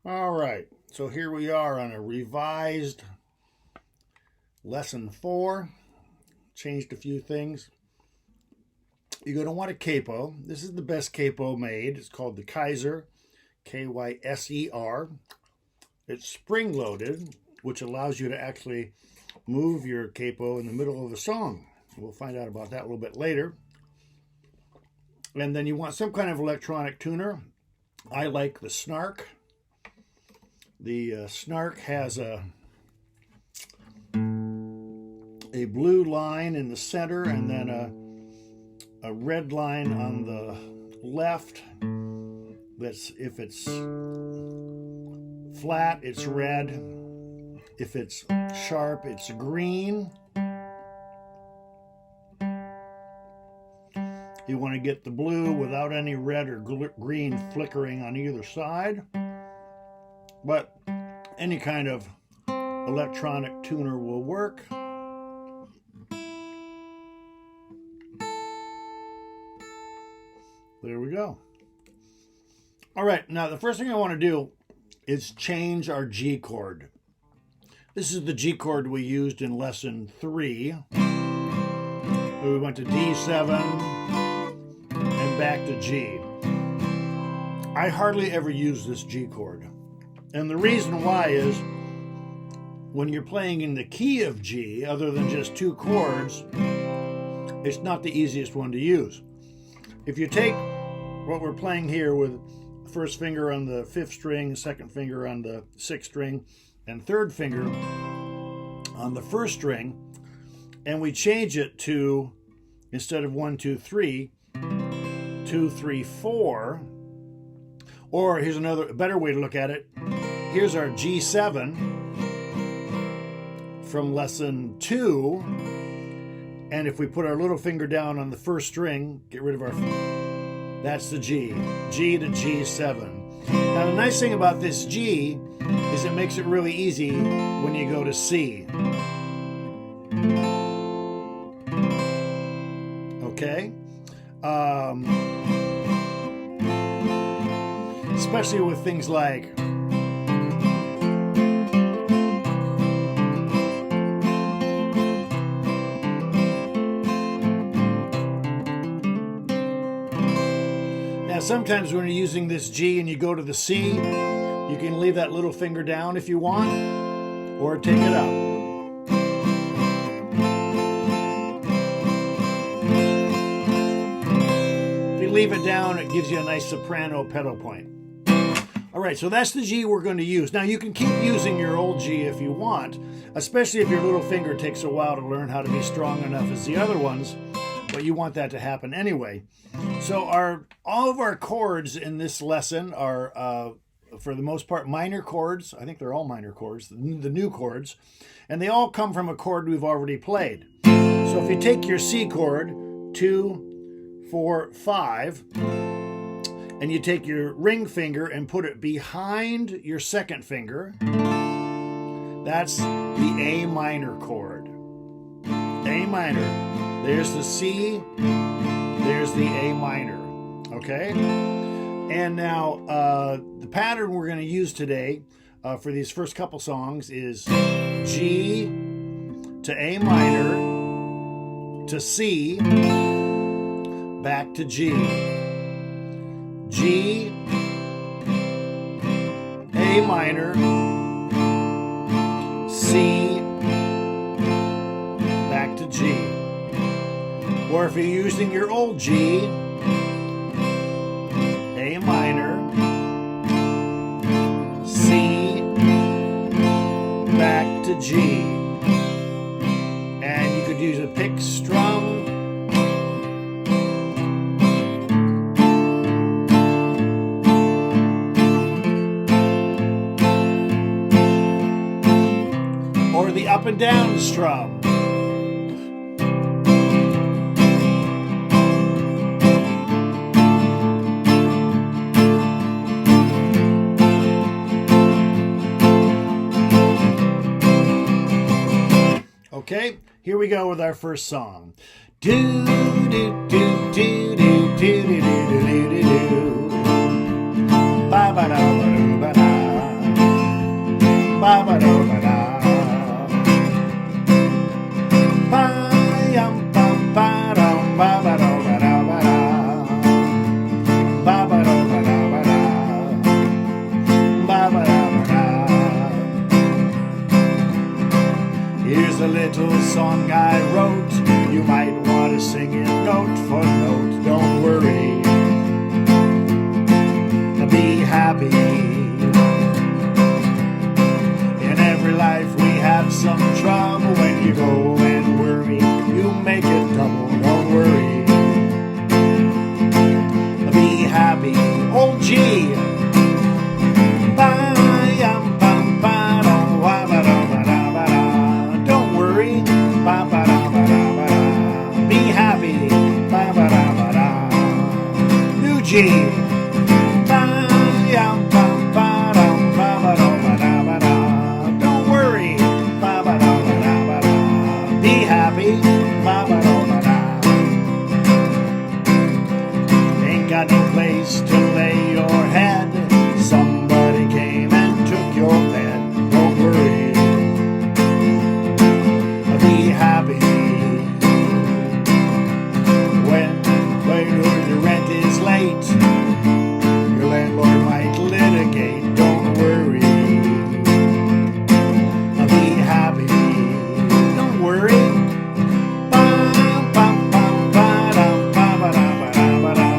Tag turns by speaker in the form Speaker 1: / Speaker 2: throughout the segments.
Speaker 1: All right, so here we are on a revised lesson 4. Changed a few things. You're going to want a capo. This is the best capo made. It's called the Kaiser, K-Y-S-E-R. It's spring-loaded, which allows you to actually move your capo in the middle of a song. We'll find out about that a little bit later. And then you want some kind of electronic tuner. I like the Snark. The Snark has a blue line in the center and then a red line on the left. That's if it's flat, it's red. If it's sharp, it's green. You want to get the blue without any red or green flickering on either side. But any kind of electronic tuner will work. There we go. All right, now the first thing I want to do is change our G chord. This is the G chord we used in lesson 3. We went to D7 and back to G. I hardly ever use this G chord. And the reason why is when you're playing in the key of G, other than just 2 chords, it's not the easiest one to use. If you take what we're playing here with first finger on the 5th string, second finger on the 6th string, and third finger on the 1st string, and we change it to, instead of 1, 2, 3, 2, 3, 4, or here's a better way to look at it. Here's our G7 from lesson 2. And if we put our little finger down on the 1st string, get rid of our, that's the G. G to G7. Now the nice thing about this G is it makes it really easy when you go to C. Okay? Especially with things like sometimes when you're using this G and you go to the C, you can leave that little finger down if you want, or take it up. If you leave it down, it gives you a nice soprano pedal point. All right, so that's the G we're going to use. Now you can keep using your old G if you want, especially if your little finger takes a while to learn how to be strong enough as the other ones, but you want that to happen anyway. So all of our chords in this lesson are, for the most part, minor chords. I think they're all minor chords, the new chords, and they all come from a chord we've already played. So if you take your C chord, 2, 4, 5, and you take your ring finger and put it behind your second finger, that's the A minor chord. A minor. There's the C, there's the A minor, okay? And now the pattern we're going to use today for these first couple songs is G to A minor to C, back to G. G, A minor, C, back to G. Or if you're using your old G, A minor, C, back to G. And you could use a pick strum. Or the up and down strum. Okay, here we go with our first song. Do do do do do do do do do do do. Ba ba da ba da ba da. ba-ba-da-ba-da. Ba-yum-bum-ba-dum, ba-ba-da-ba-da-ba-da. Ba-ba-da-ba-da-ba-da. Ba-ba-da-ba-da. Here's a little song I wrote. You might want to sing it note for note. Don't worry. Be happy. In every life we have some trouble. When you go and worry, you make it double. Don't worry. Be happy. Old G. Don't worry. Be happy. New G. Don't worry. Be happy. Ain't got no place to lay your head. Somebody came and took your bed. Don't worry. Be happy. When your rent is late, your landlord might litigate. Don't worry. Be happy. Don't worry.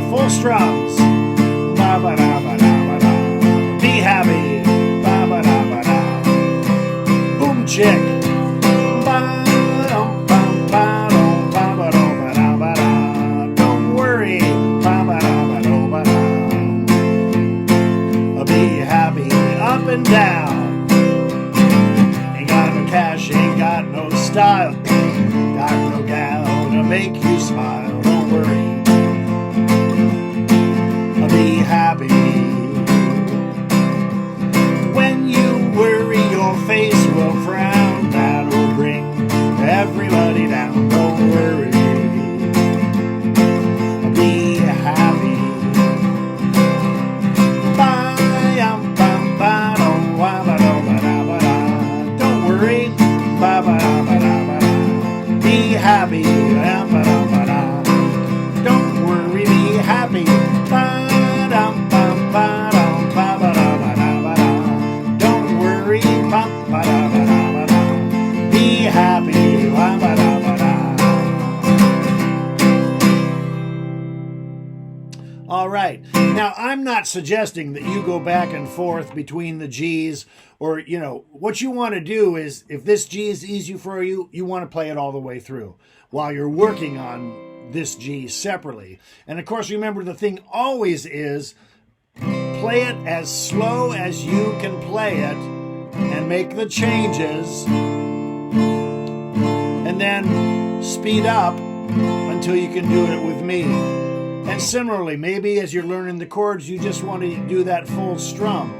Speaker 1: Full strums. Be happy. Boom chick. Don't worry. Be happy. Up and down. Ain't got no cash, ain't got no style. Got no gal to make you smile. Don't worry. Be happy. When you worry, your face will frown. That'll bring everybody down. Don't worry. Be happy. Don't worry. Be happy. Don't worry. Be happy. Don't worry. Be happy. All right. Now, I'm not suggesting that you go back and forth between the G's, or, what you want to do is, if this G is easy for you, you want to play it all the way through while you're working on this G separately. And of course, remember, the thing always is play it as slow as you can play it and make the changes, and then speed up until you can do it with me. And similarly, maybe as you're learning the chords, you just want to do that full strum.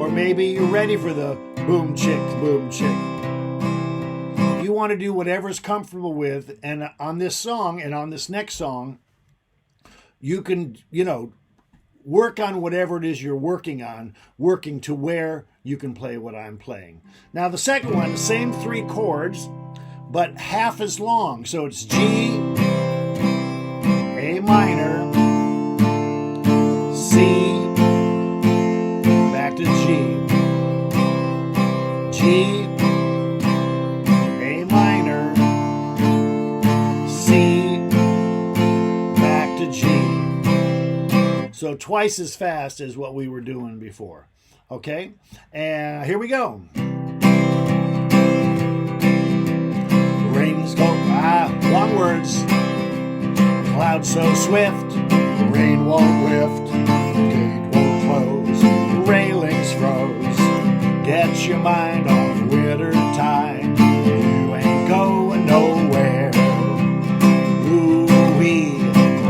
Speaker 1: Or maybe you're ready for the boom chick, boom chick. You want to do whatever's comfortable with, and on this song and on this next song, you can, work on whatever it is you're working on, working to where you can play what I'm playing. Now the second one, the same 3 chords, but half as long. So it's G, A minor, C, back to G, G, A minor, C, back to G. So twice as fast as what we were doing before. Okay? And here we go. Rains go by, long words. Clouds so swift, the rain won't lift, the gate won't close, the railings froze. Get your mind off winter time, you ain't going nowhere. Ooh-wee,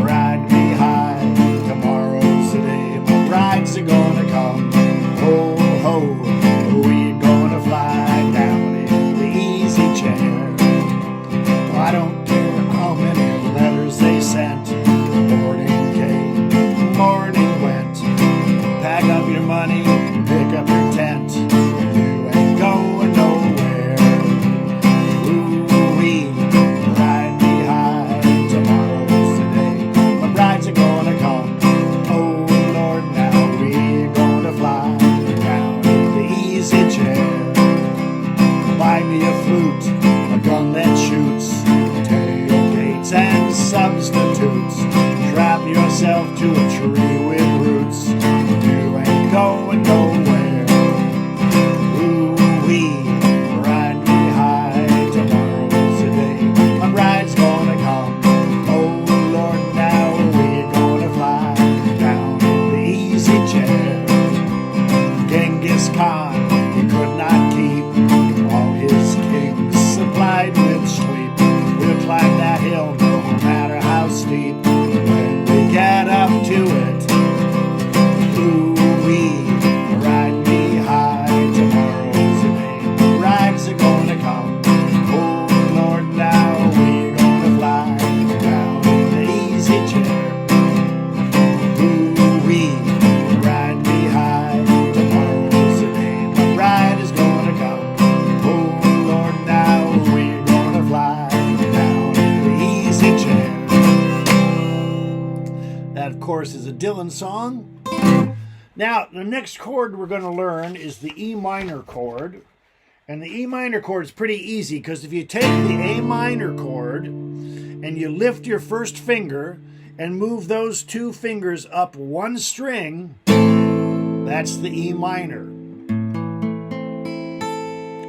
Speaker 1: ride me high, tomorrow's the day my brides are gonna come. Ho, ho, we're gonna fly down in the easy chair. I don't care how many letters they sent, the morning tree with roots. You ain't going nowhere. Ooh-wee, ride me high. Tomorrow's the day my bride's gonna come. Oh Lord, now we're gonna fly down in the easy chair. Genghis Khan, he could not keep all his kings supplied with sleep. We'll climb that hill no matter how steep. When we get up to it, ooh-wee, ride me high. Tomorrow's the day the rides are gonna come. Oh Lord, now we're gonna fly down in the easy chair. Ooh-wee, ride me high. Tomorrow's the day my bride is gonna come. Oh Lord, now we're gonna fly down in the easy chair. That, of course, is a Dylan song. Now, the next chord we're going to learn is the E minor chord. And the E minor chord is pretty easy because if you take the A minor chord and you lift your first finger and move those two fingers up one string, that's the E minor.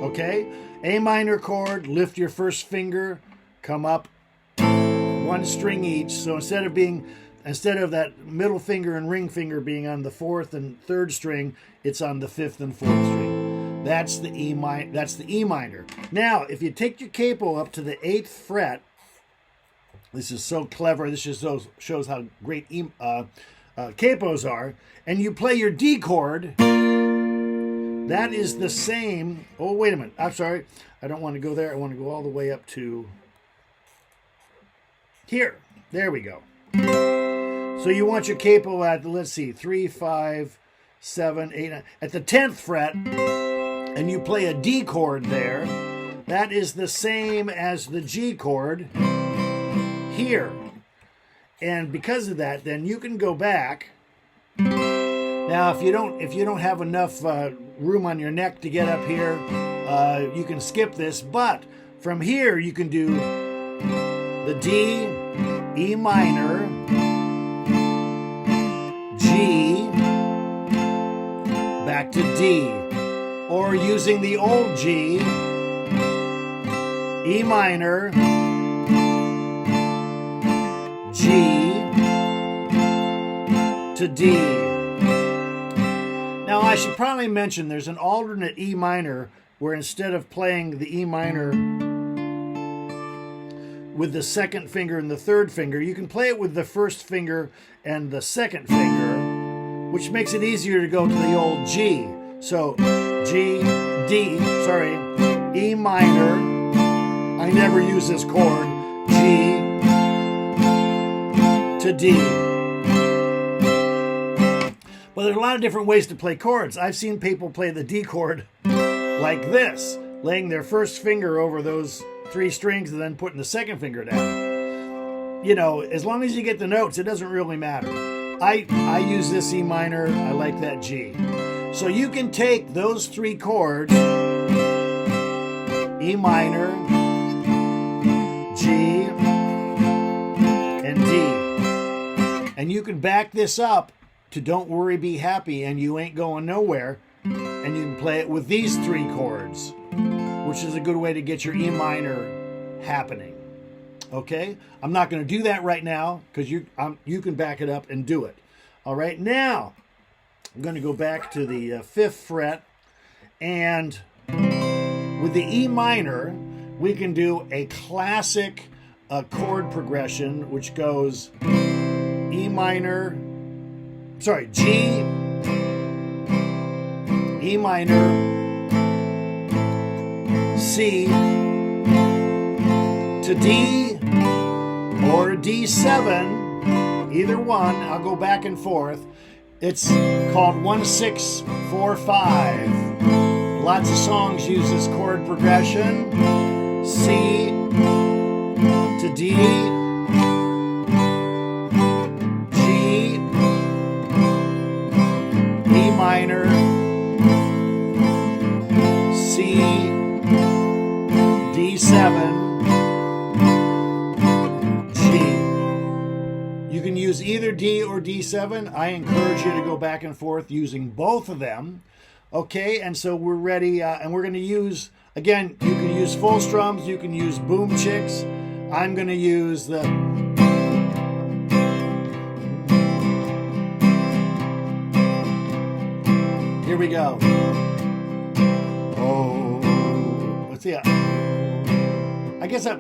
Speaker 1: Okay? A minor chord, lift your first finger, come up one string each. So instead of that middle finger and ring finger being on the fourth and third string, it's on the fifth and fourth string. That's the E minor. Now, if you take your capo up to the 8th fret, this is so clever. This just shows how great capos are. And you play your D chord. That is the same. Oh, wait a minute. I'm sorry. I don't want to go there. I want to go all the way up to here. There we go. So you want your capo at, let's see, 3, 5, 7, 8, 9. At the 10th fret, and you play a D chord there. That is the same as the G chord here. And because of that, then you can go back. Now, if you don't have enough room on your neck to get up here, you can skip this. But from here, you can do the D, E minor, G, back to D, or using the old G, E minor, G to D. Now I should probably mention there's an alternate E minor where instead of playing the E minor with the second finger and the third finger, you can play it with the first finger and the second finger, which makes it easier to go to the old G. So G, D, E minor, I never use this chord, G to D. Well, there's a lot of different ways to play chords. I've seen people play the D chord like this, laying their first finger over those 3 strings and then putting the second finger down. You know, as long as you get the notes, it doesn't really matter. I use this E minor. I like that G. So you can take those 3 chords, E minor, G, and D. And you can back this up to Don't Worry, Be Happy, and You Ain't Going Nowhere. And you can play it with these 3 chords, which is a good way to get your E minor happening. Okay? I'm not going to do that right now because you can back it up and do it. All right? Now, I'm going to go back to the 5th fret, and with the E minor, we can do a classic chord progression, which goes E minor, G, E minor, C to D, or D7, either one. I'll go back and forth. It's called 1-6-4-5. Lots of songs use this chord progression. C to D, G, E minor, C, D7, G. You can use either D or D7. I encourage you to go back and forth using both of them. Okay, and so we're ready, and we're going to use, again, you can use full strums, you can use boom chicks. I'm going to use the... Here we go. Oh, let's see. I guess that...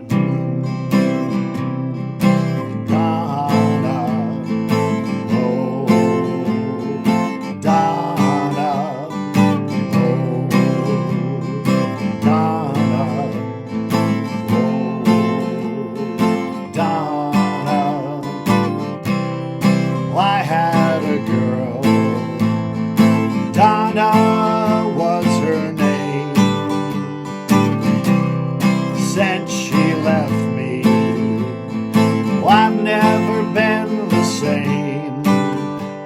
Speaker 1: Since she left me, well, I've never been the same,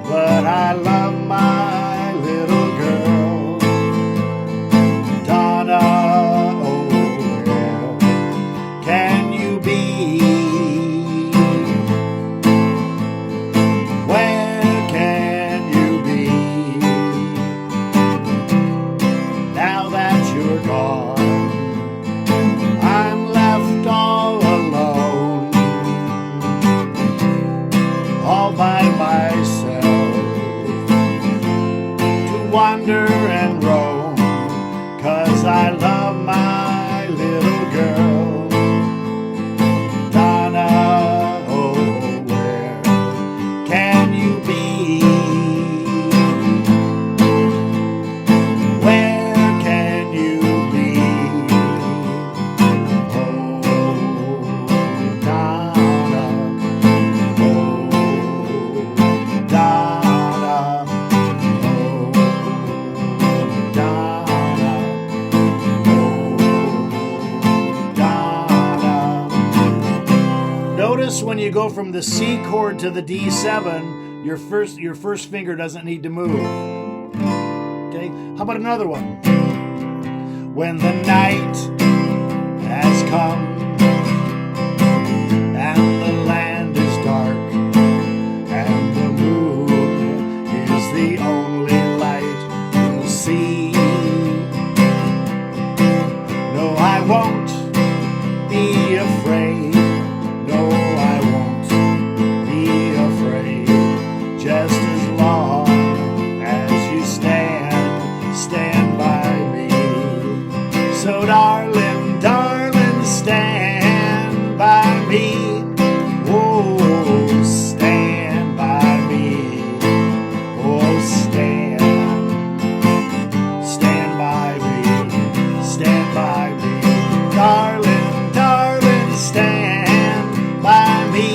Speaker 1: but I love my little girl, Donna. Oh, where can you be? Where can you be? Now that you're gone, I'm left all alone, all by myself, to wander and roam, 'cause I love my little girl, Donna. Oh, where can you be? Where can you be? Notice when you go from the C chord to the D7, your first finger doesn't need to move. Okay? How about another one? When the night has come and the land is dark and the moon is the only light we'll see. No, I won't be afraid. No, I won't be afraid, just as long as you stand by me. So darling, darling, stand by me. Oh, stand by me. Oh, stand by me. Stand by me. Darling, darling, stand by me.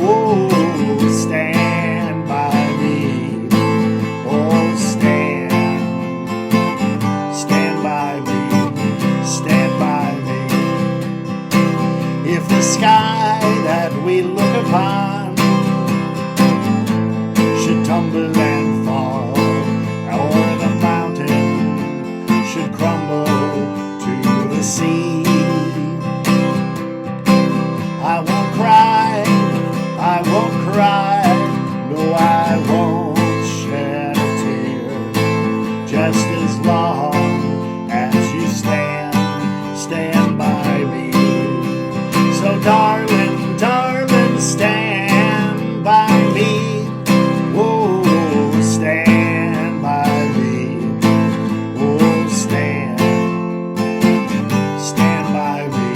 Speaker 1: Oh, stand by me. Oh, stand by me. Stand by me. If the sky that we look upon should tumble and fall, or the mountain should crumble to the sea, I won't cry, I won't cry, no, I won't shed a tear, just as long as you stand by me. So darling, darling, stand by me. Oh, stand by me. Oh, stand by me.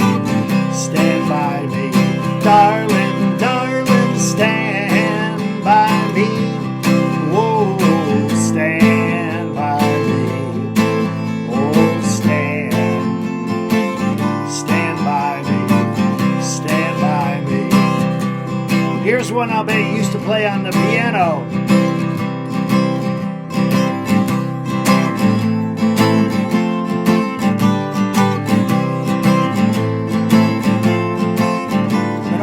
Speaker 1: Stand by me. Darling, darling, stand by me. Oh, stand by me. Oh, stand by me. Stand by me. Here's one I bet you used to play on the piano.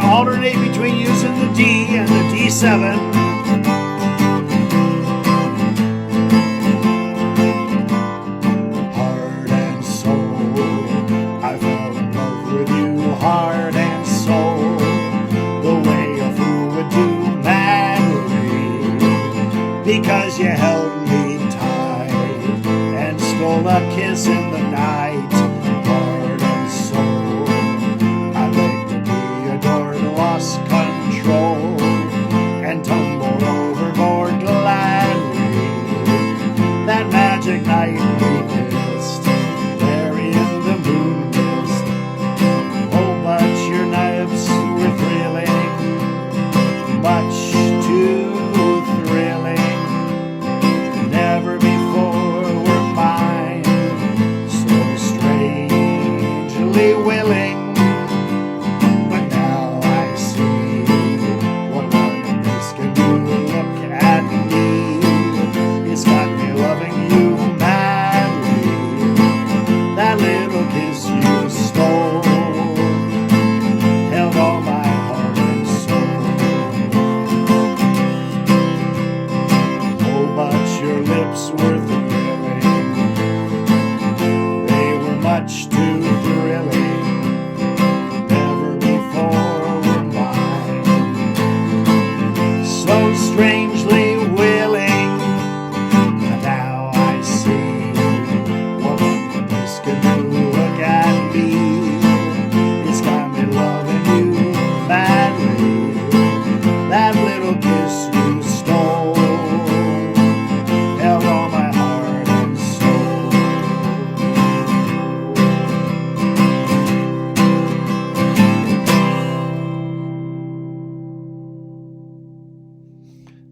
Speaker 1: Alternate between using the D and the D7. Heart and soul, I fell in love with you, heart and soul, the way a fool would do, because you held me tight and stole a kiss in the night, heart and soul. I like to be adored, lost control, and tumbled overboard gladly. That magic night we kissed, there in the moon mist. Oh, but your nights were thrilling, much too thrilling. Never before were mine so strangely willing. But now I see what one of this can do. Look at me, it's got me loving you madly. That little kiss you stole held all my heart and soul. Oh, but your lips were thrilling, they were much too thrilling. Never before were mine so strangely willing. And now I see what this can do. Look at me, it's got me loving you madly. That little kiss you stole held all my heart and soul.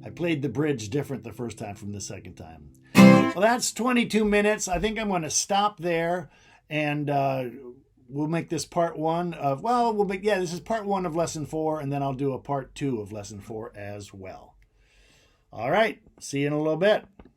Speaker 1: I played the bridge different the first time from the second time. Well, that's 22 minutes. I think I'm going to stop there, and we'll make this part one of, this is part one of lesson 4, and then I'll do a part 2 of lesson 4 as well. All right, see you in a little bit.